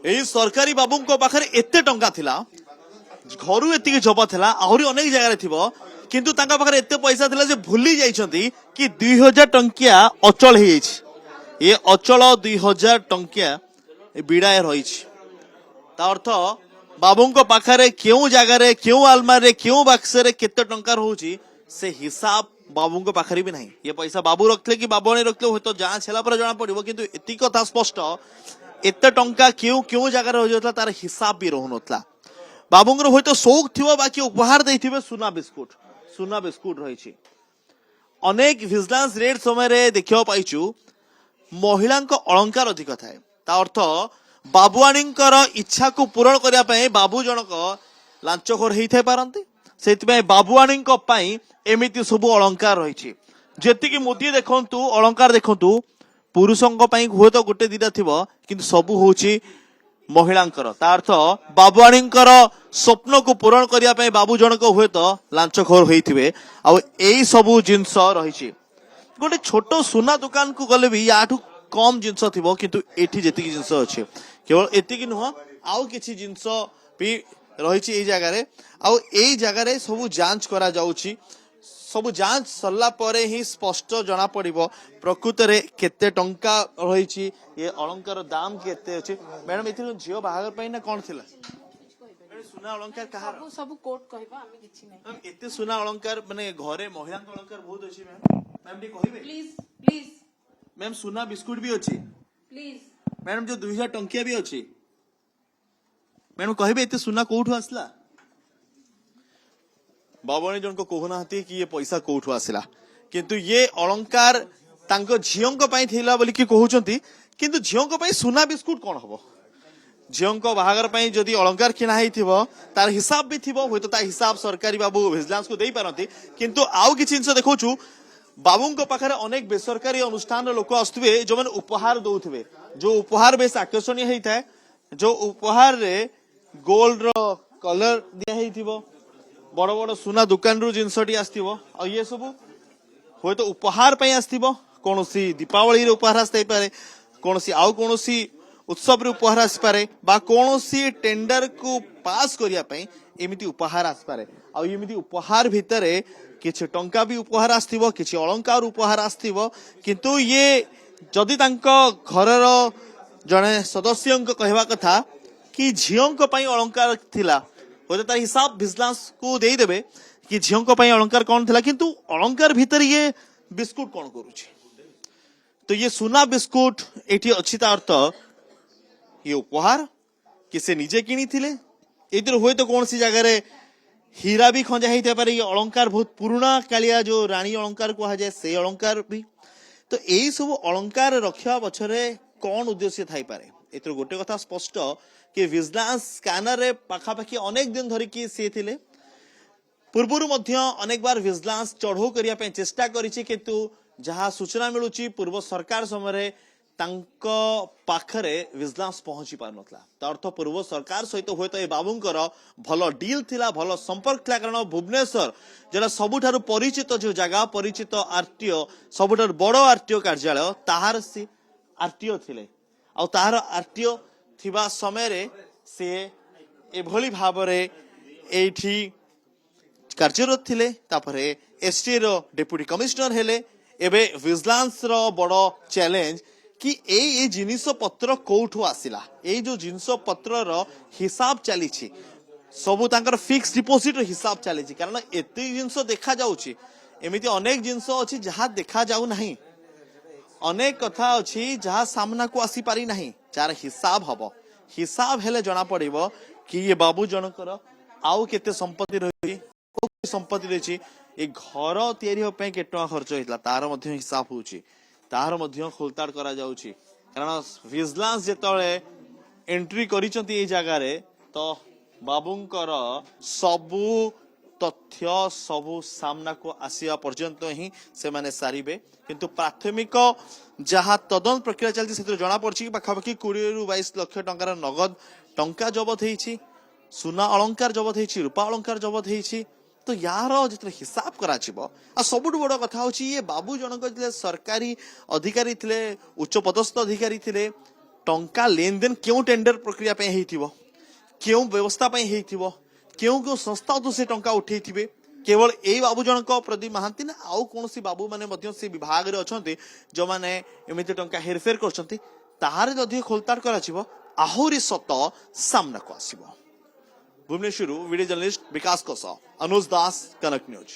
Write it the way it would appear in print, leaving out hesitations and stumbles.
एई सरकारी बाबू पाखे एते टंका थिला घर एति जब थिला आहरी अनेक जगह थिबो किंतु तांका पाखे एते पैसा थिला जे भूली जाइछंती कि 2000 टंकिया अचल हे ये अचल 2000 टंकिया बिड़ाए रही ता अर्थ बाबू पाखे क्यों जगार क्यों आलमारे क्यों बाक्सरे केते टंका रोची से हिसाब बाबू पाखे भी नहीं। ये पैसा बाबू रखले कि बाबू रखले हो तो जांच है जना पड़ो किंतु एति कथा स्पष्ट एते टंका क्यों क्यों जगह रही तार हिसाब भी रहू ना। बाबूंर हो तो शौक थी बाकी उपहार देथिबे सुना बिस्कुट रही। अनेक विजिलेंस रेड समय देखा पाइचु महिला अलंकार अधिक थाए ता अर्थ बाबुआणी इच्छा को पूरण करने बाबू जनक लांचखोर होता पारती से बाबुआणी एमती सब अलंकार रही। जी मुदी देखु अलंकार देखु पुरुषों हुए तो गोटे दीटा थी कि सब हूँ महिलांकर अर्थ बाबुआणी स्वप्न को पूरण करने बाबू जनक हुए तो लांचखोर होते आई सब जिनस रही। गोटे छोट सुना दुकान को गले भी या कम जिनस थी किंतु एठी जी जिनस अच्छे केवल एति नुह आउ कि जिनस भी रही जगार आगार सब जांच करा जाउची। सब जांच सरला परे ही स्पष्ट जना पड़िबो प्रकृत रे केते टंका रही ये अलंकार दाम केते अछि। मैडम एथि झियो बाहागर पई ना कोन थिला सुना अलंकार कहा सब कोट कहबा आमे किछि नै मैम एते सुना अलंकार माने घरे महिला अलंकार बहुत अछि। मैम मैम भी कहिबे प्लीज मैम सुना बिस्कुट भी अछि प्लीज मैडम जो 2000 टंकिया भी अछि मैडम कहिबे एते सुना कोठु आसला बाबुआणी जन को कहूना कि ये पैसा कोठु आसला किंतु ये अलंकार तांको झियों पई थिला बोली कि कहउचंती किंतु झियों पई सुना बिस्कुट कोन हबो झियों बाहागर पई जदी अलंकार किना हेथिबो तार हिसाब भी थिबो होय तो ता हिसाब सरकारी बाबू विजिलेंस को देई पारंती किंतु आउ कि जिंस देखौछु बाबू पाखे अनेक बेसरकारी अनुष्ठान लोक आसुवे जो मैंने उपहार दौथे जो उपहार बेस आकर्षणीय होता है जो उपहार रे गोल्ड रो कलर दिया बड़ बड़ सुना दुकान रु जिनसटी आसथिबो ये सब हुए तो उपहार पे आसथिबो कौन सी दीपावली रे उपहार आसते पारे कौन सी आउ कौन सी उत्सव रे उपहार आस पारे बा कौन सी टेंडर को पास करिया पे एमिति उपहार आस पारे आ एमिति उपहार भितरे किछि टंका भी उपहार आसथिबो किछि अलंकार उपहार आसथिबो किंतु ये जदि तांको घरर जने सदस्यों को कहवा कथा कि झियों को पई अलंकार थिला होय तार हिसाब विजिलेंस को देई देबे कि झियों को पई अलंकार कोन थिला किंतु अलंकार भीतर ये बिस्कुट कोन करूची तो ये सुना बिस्कुट एठी अछि ता अर्थ ये उपहार कि से निजे किनी थिले इधर होय तो कौन सी जगह रे हीरा भी खंजा होता पारे ये अलंकार बहुत पुराना कालिया जो रानी अलंकार कहा जाए से अलंकार भी तो यही सब अलंकार रखा पछरे कौन उद्देश्य थाई पारे एतर गोटे कथा स्पष्ट कि विजिलेंस स्कैनर रे पाखापाखि अनेक दिन धरिकी सी थिले पूर्वरु मध्य अनेक बार विजिलेंस चढ़ऊ करिया पे चेष्टा करिछि किंतु जहां सूचना मिलुची पूर्व सरकार समय तांको पाखरे विजिलेंस पहुंची पार नथला ता अर्थ पूर्व सरकार सहित होय तो ए बाबूंकर भलो डील थिला भलो संपर्क थिला कारण भुवनेश्वर जेला सबुठारु परिचित जो जगह परिचित आरटीओ सबुठारु बड़ आरटीओ कार्यालय ताहार सी आरटीओ थिले आ ताहार आरटीओ थिबा समय रे से एभली भाबरे एठी कार्यरत थिले तापरे एसटी रो डेप्यूटी कमिश्नर हेले एबे विजिलेंस रो बड़ चैलेंज कि ए जिनिस पत्र कोठु आसिला ए जो जिनिस पत्र रो हिसाब चली सबू तांकर फिक्स डिपोजिट हिसाब चली कारण एते जिनिस देखा जाउची एमिति अनेक जिनिस अछि जहा देखा जाउ नाही अनेक कथा अछि जहा सामना को आसी पारी नाही जार हिसाब हबो हिसाब हेले जना पड़िबो कि ये बाबू जनकर आउ केते संपत्ति रही संपत्ति रही ए घर तयारी हो पे केट खर्च होइतला तार मध्ये हिसाब होउची तार मध्ये खोलताड़ करा जाउची कारण विजिलेंस जेतळे एंट्री करिसंती ए जगह रे तो बाबूंकर सबु तथ्य सबु सामना को आसिया पर्यंत ही से माने सारिबे किंतु प्राथमिक जहा तदन प्रक्रिया चलती से जना पड़छि कि पाखापाखि 20 रु 22 लाख टंकार नगद टंका जबत हेछि सुना अलंकार जबत हेछि रूपा अलंकार जबत हेछि तो यार जितने हिसाब करा सबुठ बड़ कथा हूँ ये बाबू जनक सरकारी अधिकारी थिले उच्च पदस्थ अधिकारी थिले ଟଙ୍କା ଲେନଦେନ କେଉଁ ଟେଣ୍ଡର ପ୍ରକ୍ରିୟା ପାଇଁ ହେଇଥିବ, କେଉଁ ବ୍ୟବସ୍ଥା ପାଇଁ ହେଇଥିବ, କେଉଁ କେଉଁ ସଂସ୍ଥାଠୁ ସେ ଟଙ୍କା ଉଠେଇଥିବେ, କେବଳ ଏଇ ବାବୁ ଜଣକ ପ୍ରଦୀପ ମହାନ୍ତି ନା ଆଉ କୌଣସି ବାବୁ ମାନେ ମଧ୍ୟ ସେ ବିଭାଗରେ ଅଛନ୍ତି ଯୋଉମାନେ ଏମିତି ଟଙ୍କା ହେରଫେର କରୁଛନ୍ତି, ତାହାର ଯଦି ଖୋଲତାଡ କରାଯିବ ଆହୁରି ସତ ସାମ୍ନାକୁ ଆସିବ। ଭୁବନେଶ୍ୱରରୁ ଭିଡିଓ ଜର୍ଣ୍ଣାଲିଷ୍ଟ ବିକାଶଙ୍କ ସହ ଅନୁଜ ଦାସ, କନକ ନ୍ୟୁଜ।